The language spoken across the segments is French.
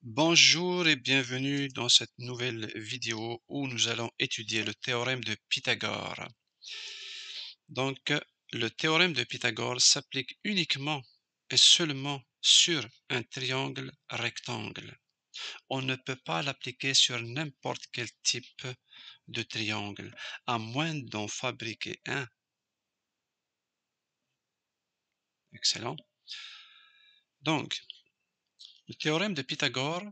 Bonjour et bienvenue dans cette nouvelle vidéo où nous allons étudier le théorème de Pythagore. Donc, le théorème de Pythagore s'applique uniquement et seulement sur un triangle rectangle. On ne peut pas l'appliquer sur n'importe quel type de triangle, à moins d'en fabriquer un. Excellent. Donc, le théorème de Pythagore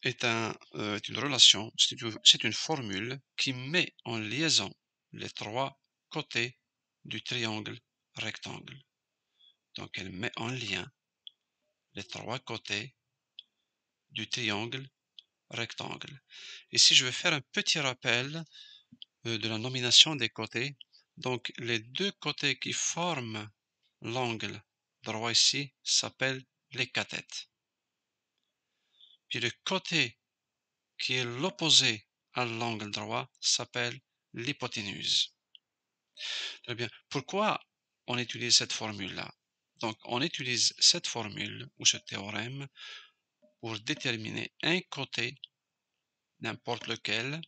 est une relation, c'est une formule qui met en liaison les trois côtés du triangle rectangle. Donc, elle met en lien les trois côtés du triangle rectangle. Ici, je vais faire un petit rappel de la nomination des côtés. Donc, les deux côtés qui forment l'angle droit ici s'appellent les cathètes. Puis le côté qui est l'opposé à l'angle droit s'appelle l'hypoténuse. Très bien. Pourquoi on utilise cette formule-là? Donc, on utilise cette formule ou ce théorème pour déterminer un côté, n'importe lequel,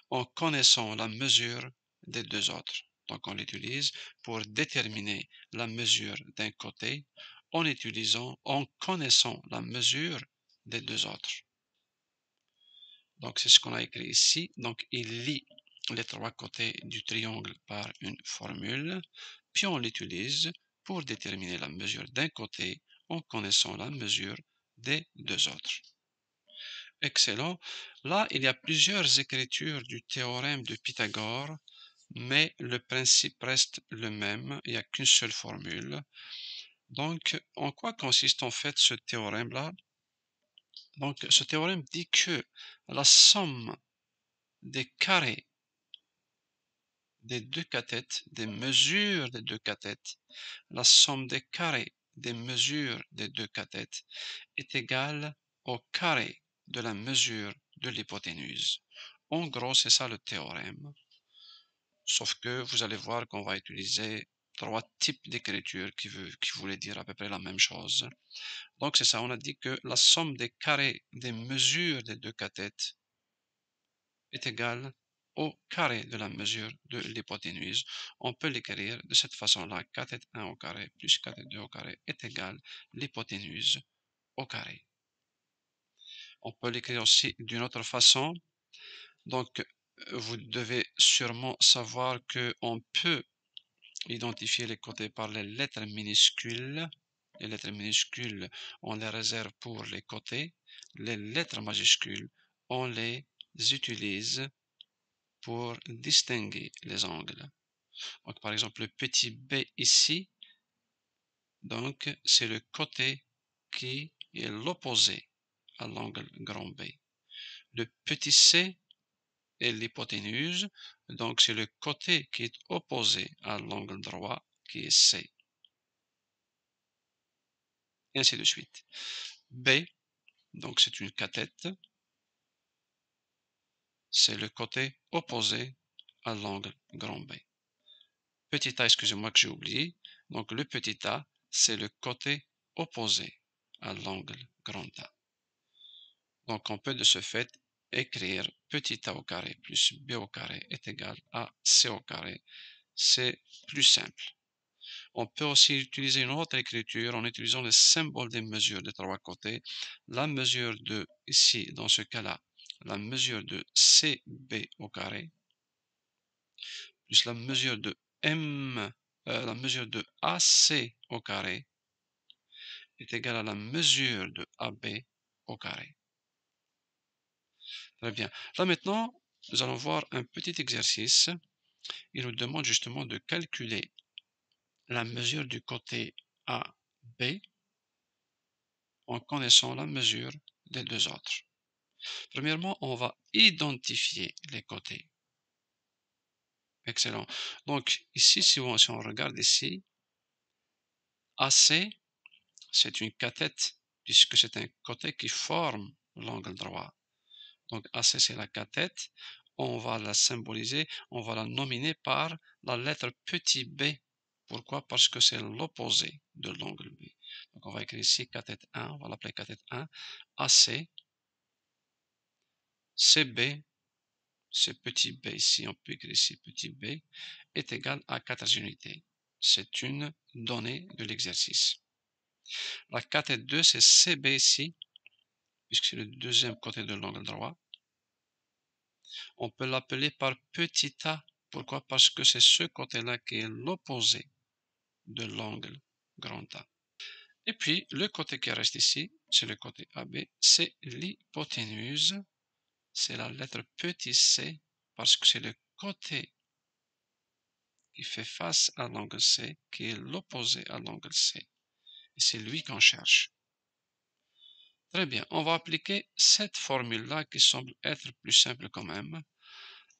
en connaissant la mesure des deux autres. Donc, on l'utilise pour déterminer la mesure d'un côté en connaissant la mesure des deux autres. Donc, c'est ce qu'on a écrit ici. Donc, il lie les trois côtés du triangle par une formule, puis on l'utilise pour déterminer la mesure d'un côté en connaissant la mesure des deux autres. Excellent. Là, il y a plusieurs écritures du théorème de Pythagore, mais le principe reste le même. Il n'y a qu'une seule formule. Donc, en quoi consiste en fait ce théorème-là? Donc, ce théorème dit que la somme des carrés des deux cathètes, des mesures des deux cathètes, la somme des carrés des mesures des deux cathètes est égale au carré de la mesure de l'hypoténuse. En gros, c'est ça le théorème. Sauf que vous allez voir qu'on va utiliser trois types d'écriture qui voulaient dire à peu près la même chose. Donc, c'est ça, on a dit que la somme des carrés des mesures des deux cathètes est égale au carré de la mesure de l'hypoténuse. On peut l'écrire de cette façon-là, cathète 1 au carré plus cathète 2 au carré est égal l'hypoténuse au carré. On peut l'écrire aussi d'une autre façon. Donc, vous devez sûrement savoir qu'on peut identifier les côtés par les lettres minuscules. Les lettres minuscules, on les réserve pour les côtés. Les lettres majuscules, on les utilise pour distinguer les angles. Donc, par exemple, le petit b ici, donc, c'est le côté qui est l'opposé à l'angle grand B. Le petit c est l'hypoténuse, donc c'est le côté qui est opposé à l'angle droit qui est C. Et ainsi de suite. B, donc c'est une cathète, c'est le côté opposé à l'angle grand B. Petit a, excusez-moi que j'ai oublié, donc le petit a, c'est le côté opposé à l'angle grand A. Donc on peut de ce fait écrire petit a au carré plus b au carré est égal à c au carré. C'est plus simple. On peut aussi utiliser une autre écriture en utilisant le symbole des mesures des trois côtés. La mesure de, ici, dans ce cas-là, la mesure de CB au carré, plus la mesure de la mesure de AC au carré, est égale à la mesure de AB au carré. Très bien. Là maintenant, nous allons voir un petit exercice. Il nous demande justement de calculer la mesure du côté AB en connaissant la mesure des deux autres. Premièrement, on va identifier les côtés. Excellent. Donc ici, si on regarde ici, AC, c'est une cathète, puisque c'est un côté qui forme l'angle droit. Donc AC, c'est la cathète. On va la symboliser, on va la nominer par la lettre petit b. Pourquoi? Parce que c'est l'opposé de l'angle B. Donc on va écrire ici cathète 1, on va l'appeler cathète 1. AC, CB, ce petit b ici, on peut écrire ici petit b, est égal à 4 unités. C'est une donnée de l'exercice. La cathète 2, c'est CB ici, puisque c'est le deuxième côté de l'angle droit. On peut l'appeler par petit a. Pourquoi? Parce que c'est ce côté-là qui est l'opposé de l'angle grand A. Et puis, le côté qui reste ici, c'est le côté AB, c'est l'hypoténuse. C'est la lettre petit c, parce que c'est le côté qui fait face à l'angle C, qui est l'opposé à l'angle C. Et c'est lui qu'on cherche. Très bien, on va appliquer cette formule-là qui semble être plus simple quand même.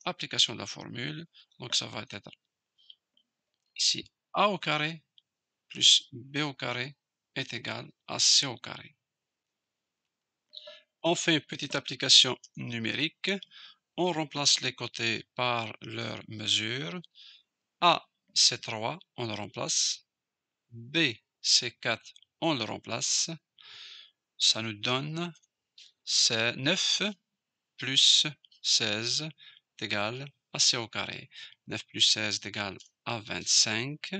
Application de la formule, donc ça va être ici a au carré plus b au carré est égal à c au carré. On fait une petite application numérique. On remplace les côtés par leur mesure. A, c'est 3, on le remplace. B, c'est 4, on le remplace. Ça nous donne 9 plus 16 est égal à c au carré. 9 plus 16 est égal à 25.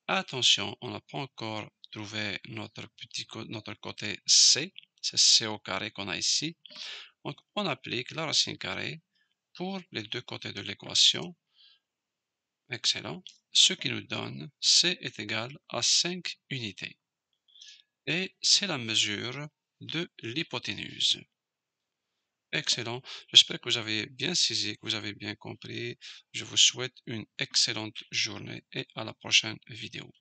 Attention, on n'a pas encore trouvé notre côté c. C'est c au carré qu'on a ici. Donc, on applique la racine carrée pour les deux côtés de l'équation. Excellent. Ce qui nous donne c est égal à 5 unités. Et c'est la mesure de l'hypoténuse. Excellent. J'espère que vous avez bien saisi, que vous avez bien compris. Je vous souhaite une excellente journée et à la prochaine vidéo.